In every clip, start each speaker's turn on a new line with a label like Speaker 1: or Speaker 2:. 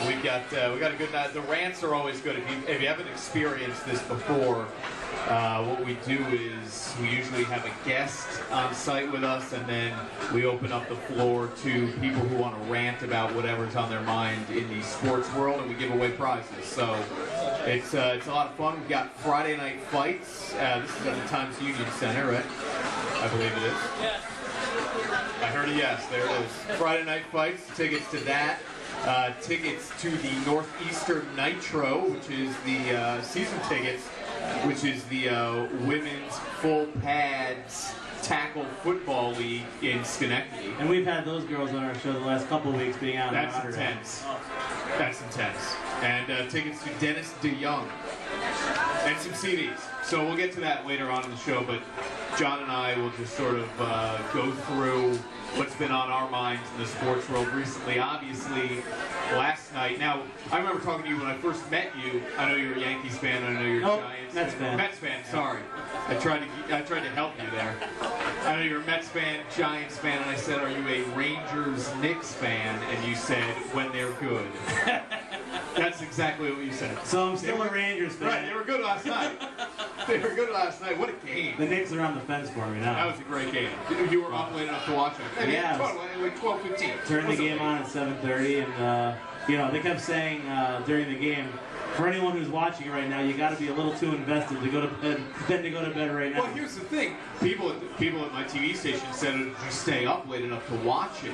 Speaker 1: We got a good night. The rants are always good. If you haven't experienced this before, what we do is we usually have a guest on site with us, and then we open up the floor to people who want to rant about whatever's on their mind in the sports world, and we give away prizes. So it's a lot of fun. We've got Friday night fights. This is at the Times Union Center, right? I believe it is.
Speaker 2: Yes.
Speaker 1: I heard a yes. There it is. Friday night fights. Tickets to that. Tickets to the Northeastern Nitro, which is the season tickets, which is the women's full pads tackle football league in Schenectady.
Speaker 3: And we've had those girls on our show the last couple of weeks being out.
Speaker 1: That's intense. That's intense. And tickets to Dennis DeYoung and some CDs. So we'll get to that later on in the show, but John and I will just sort of go through what's been on our minds in the sports world recently. Obviously, last night. Now, I remember talking to you when I first met you. I know you're a Yankees fan. I know you're a Giants
Speaker 3: Mets fan.
Speaker 1: Mets fan. Sorry, I tried to help you there. I know you're a Mets fan, Giants fan, and I said, "Are you a Rangers Knicks fan?" And you said, "When they're good." That's exactly what you said.
Speaker 3: So I'm still a Rangers fan.
Speaker 1: Right, they were good last night. They were good last night. What a game.
Speaker 3: The Knicks are on the fence for me now.
Speaker 1: That was a great game. You were up late enough to watch it.
Speaker 3: Yeah.
Speaker 1: Like 12:15.
Speaker 3: Turned the game on at 7:30, and you know, they kept saying during the game, for anyone who's watching it right now, you got to be a little too invested to go to bed than to go to bed right now.
Speaker 1: Well, here's the thing. People at my TV station said, "Did you stay up late enough to watch it?"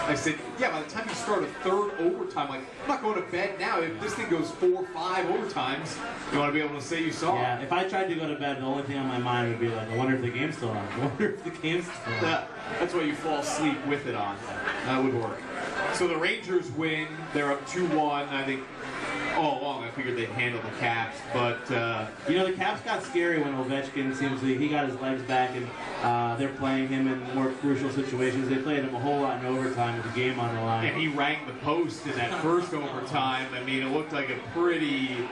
Speaker 1: I said, "Yeah, by the time you start a third overtime, like, I'm not going to bed now. If this thing goes 4 or 5 overtimes, you want to be able to say you saw it."
Speaker 3: Yeah, if I tried to go to bed, the only thing on my mind would be like, I wonder if the game's still on. I wonder if the game's still on.
Speaker 1: Yeah, that's why you fall asleep with it on. That would work. So the Rangers win. They're up 2-1. I think all along I figured they'd handle the Caps, but
Speaker 3: you know, the Caps got scary when Ovechkin he got his legs back, and they're playing him in more crucial situations. They played him a whole lot in overtime with the game on the line.
Speaker 1: And he rang the post in that first overtime. I mean, it looked like a pretty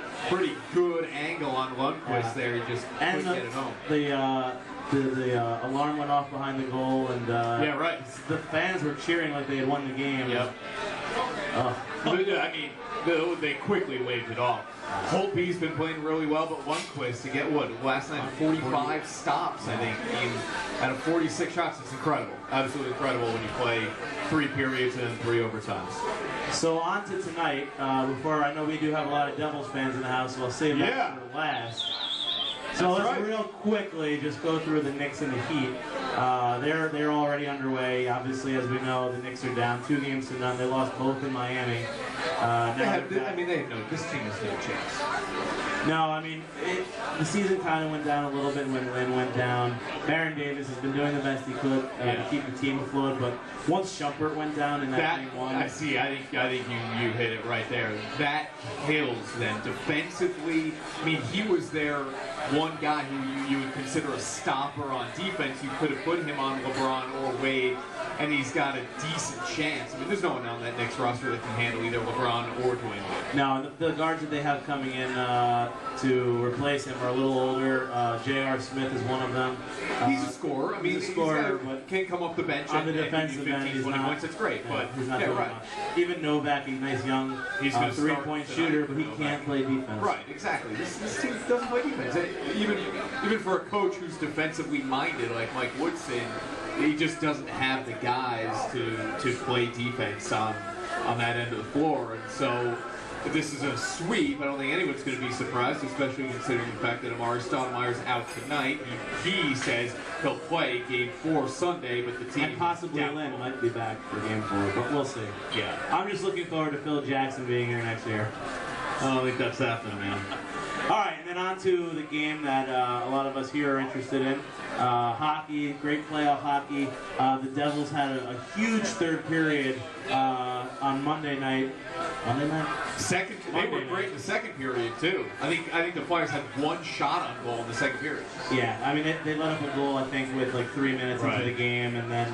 Speaker 1: good angle on Lundqvist there. He just couldn't get it home.
Speaker 3: The alarm went off behind the goal, and
Speaker 1: yeah, right.
Speaker 3: The fans were cheering like they had won the game.
Speaker 1: Yep. I mean, they quickly waved it off. Holtby's been playing really well, but Lundqvist to get last night 45 stops, I think, out of 46 shots. It's incredible, absolutely incredible when you play 3 periods and 3 overtimes.
Speaker 3: So on to tonight. Before I know we do have a lot of Devils fans in the house, so I'll save that for last. So let's real quickly just go through the Knicks and the Heat. They're already underway. Obviously, as we know, the Knicks are down 2-0. They lost both in Miami.
Speaker 1: They have this team has no chance.
Speaker 3: No, I mean, the season kind of went down a little bit when Lynn went down. Baron Davis has been doing the best he could to keep the team afloat, but once Shumpert went down in that game one,
Speaker 1: I think you hit it right there. That kills them defensively. I mean, he was their one guy who you would consider a stopper on defense. You could have put him on LeBron or Wade, and he's got a decent chance. I mean, there's no one on that Knicks roster that can handle either LeBron or Dwayne Wade.
Speaker 3: No, the guards that they have coming in to replace him are a little older. J.R. Smith is one of them.
Speaker 1: He's a scorer. I mean,
Speaker 3: he's a scorer, but
Speaker 1: can't come off the bench
Speaker 3: on the defensive
Speaker 1: and
Speaker 3: end. He's
Speaker 1: 20
Speaker 3: not.
Speaker 1: points. That's great, but
Speaker 3: he's not doing much. Even Novak, he's a nice young three-point shooter, but he can't play defense.
Speaker 1: Right, exactly. This team doesn't play defense. Even for a coach who's defensively minded like Mike Woodson, he just doesn't have the guys to play defense on that end of the floor. And so if this is a sweep, I don't think anyone's going to be surprised, especially considering the fact that Amari Stoudemire's out tonight. He says he'll play Game 4 Sunday, but the team...
Speaker 3: And possibly Lynn might be back for Game 4, but we'll see.
Speaker 1: Yeah.
Speaker 3: I'm just looking forward to Phil Jackson being here next year.
Speaker 1: I don't think that's happening, man.
Speaker 3: All right, and then on to the game that a lot of us here are interested in. Hockey, great playoff hockey. The Devils had a huge third period on Monday night. Monday night?
Speaker 1: They were great in the second period, too. I think the Flyers had one shot on goal in the second period.
Speaker 3: Yeah, I mean, they let up a goal, I think, with like 3 minutes into the game, and then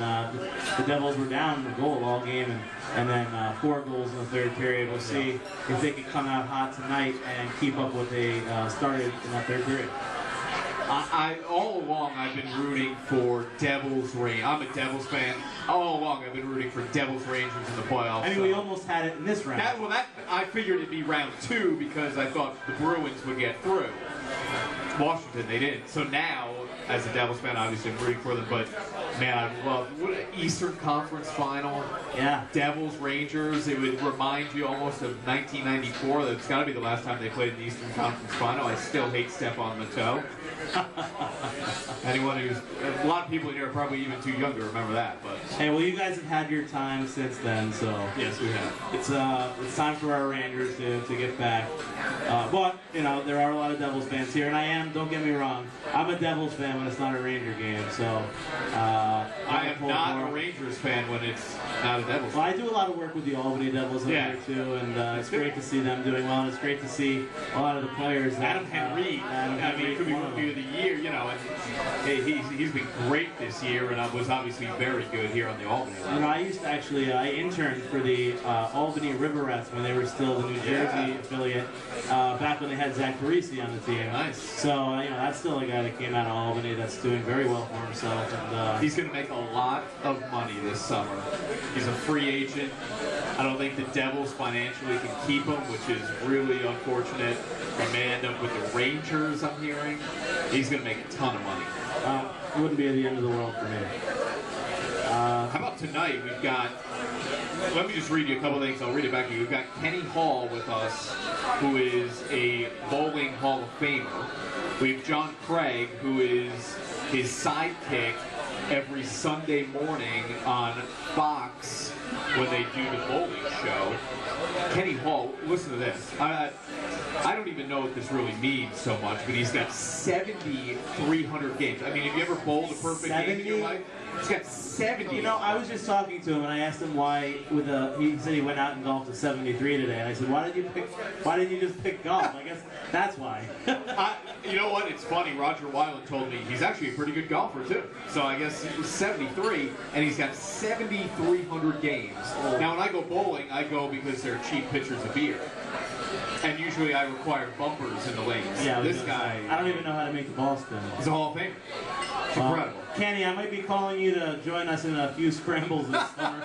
Speaker 3: the Devils were down a goal all game, and then 4 goals in the third period. We'll see if they can come out hot tonight and keep up what they started in that third period.
Speaker 1: I all along I've been rooting for Devils Rangers. I'm a Devils fan. All along I've been rooting for Devils Rangers in the playoffs.
Speaker 3: I mean, we almost had it in this round.
Speaker 1: I figured it'd be round 2 because I thought the Bruins would get through. Washington, they didn't. So now, as a Devils fan, obviously I'm rooting for them. But man, I love what an Eastern Conference Final.
Speaker 3: Yeah.
Speaker 1: Devils Rangers. It would remind you almost of 1994. That's got to be the last time they played in the Eastern Conference Final. I still hate Stephon Matteau. Anyone who's a lot of people in here are probably even too young to remember that. But
Speaker 3: hey, well, you guys have had your time since then, so
Speaker 1: yes, we have.
Speaker 3: It's time for our Rangers to get back. But you know, there are a lot of Devils fans here, and I am. Don't get me wrong. I'm a Devils fan when it's not a Ranger game. So
Speaker 1: I am not a Rangers fan when it's not a Devils.
Speaker 3: Well, I do a lot of work with the Albany Devils up there too, and it's great to see them doing well. And it's great to see a lot of the players.
Speaker 1: Adam Henry. I mean, could be Rookie of the Year. You know, and he's been great this year, and was obviously very good here on the Albany level.
Speaker 3: You know, I used to actually I interned for the Albany Riverettes when they were still the New Jersey affiliate. Back when they had Zach Parisi on the team.
Speaker 1: Nice.
Speaker 3: So, you know, that's still a guy that came out of Albany that's doing very well for himself. And
Speaker 1: he's going to make a lot of money this summer. He's a free agent. I don't think the Devils financially can keep him, which is really unfortunate. He may end up with the Rangers, I'm hearing. He's going to make a ton of money.
Speaker 3: It wouldn't be at the end of the world for me.
Speaker 1: How about tonight? We've got, let me just read you a couple things. I'll read it back to you. We've got Kenny Hall with us, who is a bowling Hall of Famer. We have John Craig, who is his sidekick every Sunday morning on Fox when they do the bowling show. Kenny Hall, listen to this. I don't even know what this really means so much, but he's got 7,300 games. I mean, have you ever bowled a perfect game in your life? He's got 70.
Speaker 3: You know, I was just talking to him and I asked him why. He said he went out and golfed a 73 today, and I said, why didn't you just pick golf? I guess that's why.
Speaker 1: You know what? It's funny. Roger Weiland told me he's actually a pretty good golfer too. So I guess he was 73, and he's got 7,300 games. Now, when I go bowling, I go because they're cheap pitchers of beer. And usually I require bumpers in the lanes.
Speaker 3: Yeah,
Speaker 1: this guy.
Speaker 3: I don't even know how to make the ball spin.
Speaker 1: He's a Hall of Famer. It's incredible.
Speaker 3: Kenny, I might be calling you to join us in a few scrambles this summer.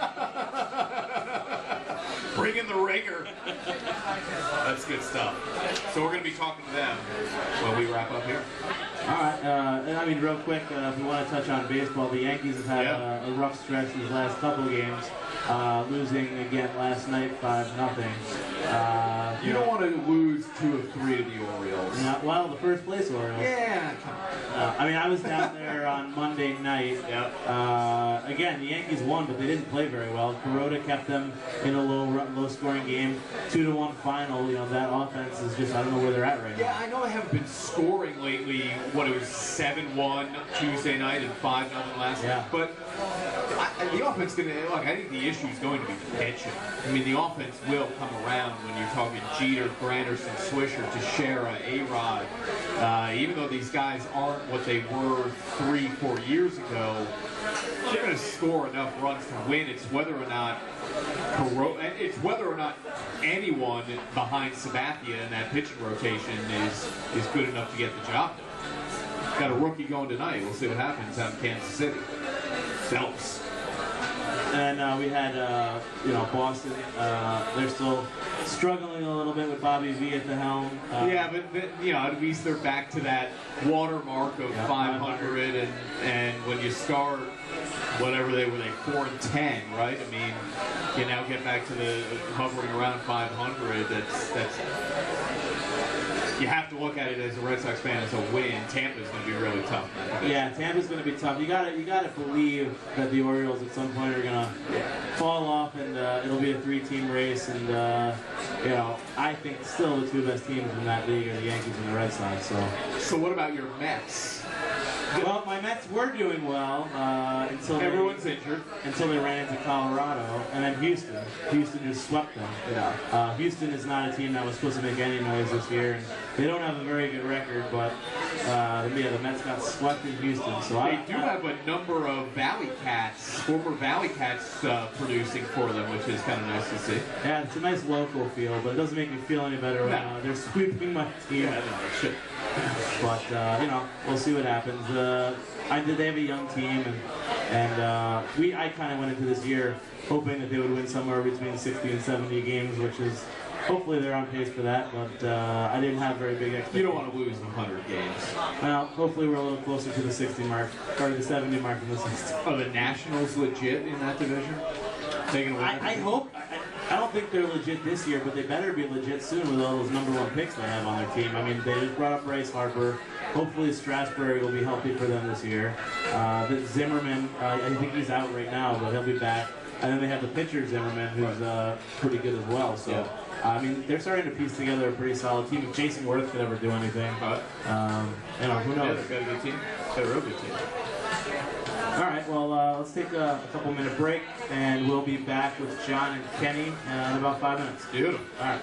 Speaker 1: Bring in the ringer. That's good stuff. So we're going to be talking to them when we wrap up here.
Speaker 3: All right. And I mean, real quick, if we want to touch on baseball, the Yankees have had a rough stretch these last couple of games, losing again last night 5-0.
Speaker 1: You don't want to lose 2 of 3 to the Orioles.
Speaker 3: Well, the first place Orioles.
Speaker 1: Yeah, come on.
Speaker 3: I mean, I was down there on Monday night.
Speaker 1: Yep.
Speaker 3: Again, the Yankees won, but they didn't play very well. Kuroda kept them in a low-scoring game, 2-1 final. You know, that offense is just, I don't know where they're at right now.
Speaker 1: Yeah, I know they haven't been scoring lately. What, it was 7-1 Tuesday night and 5-0 last night. But the offense going to, look, I think the issue is going to be pitching. I mean, the offense will come around when you're talking Jeter, Granderson, Swisher, Teixeira, A-Rod. Even though these guys aren't what they were 3-4 years ago, they're going to score enough runs to win. It's whether or not anyone behind Sabathia in that pitching rotation is good enough to get the job done. Got a rookie going tonight. We'll see what happens out in Kansas City. Phelps.
Speaker 3: And we had, Boston. They're still struggling a little bit with Bobby V at the helm.
Speaker 1: Yeah, but at least they're back to that watermark of 500, and when you start, whatever they were, 4-10, right? I mean, you now get back to the hovering around 500. That's. You have to look at it as a Red Sox fan as a win. Tampa's going to be really tough.
Speaker 3: Yeah, Tampa's going to be tough. You gotta believe that the Orioles at some point are going to fall off, and it'll be a 3-team race. And I think still the 2 best teams in that league are the Yankees and the Red Sox. So
Speaker 1: what about your Mets?
Speaker 3: Well, my Mets were doing well until
Speaker 1: everyone's injured.
Speaker 3: Until they ran into Colorado, and then Houston. Houston just swept them. Yeah. Houston is not a team that was supposed to make any noise this year, and they don't have a very good record. But the Mets got swept in Houston. So
Speaker 1: they do have a number of Valley Cats, former Valley Cats producing for them, which is kind of nice to see.
Speaker 3: Yeah, it's a nice local feel, but it doesn't make me feel any better when they're sweeping my team.
Speaker 1: Yeah, no, it should.
Speaker 3: But we'll see what happens. They have a young team, and I kind of went into this year hoping that they would win somewhere between 60 and 70 games, which is hopefully they're on pace for that. But I didn't have very big expectations.
Speaker 1: You don't want to lose 100 games.
Speaker 3: Well, hopefully we're a little closer to the 60 mark, or the 70 mark than the 60.
Speaker 1: Are the Nationals legit in that division?
Speaker 3: I hope. I don't think they're legit this year, but they better be legit soon with all those #1 picks they have on their team. I mean, they just brought up Bryce Harper. Hopefully Strasburg will be healthy for them this year. Zimmerman, I think he's out right now, but he'll be back. And then they have the pitcher Zimmerman, who's pretty good as well. So, yeah. I mean, they're starting to piece together a pretty solid team. If Jason Worth could ever do anything, who knows?
Speaker 1: Yeah, they've got a good team. They're a real good team.
Speaker 3: All right, well, let's take a couple-minute break, and we'll be back with John and Kenny in about 5 minutes.
Speaker 1: Beautiful.
Speaker 3: All right.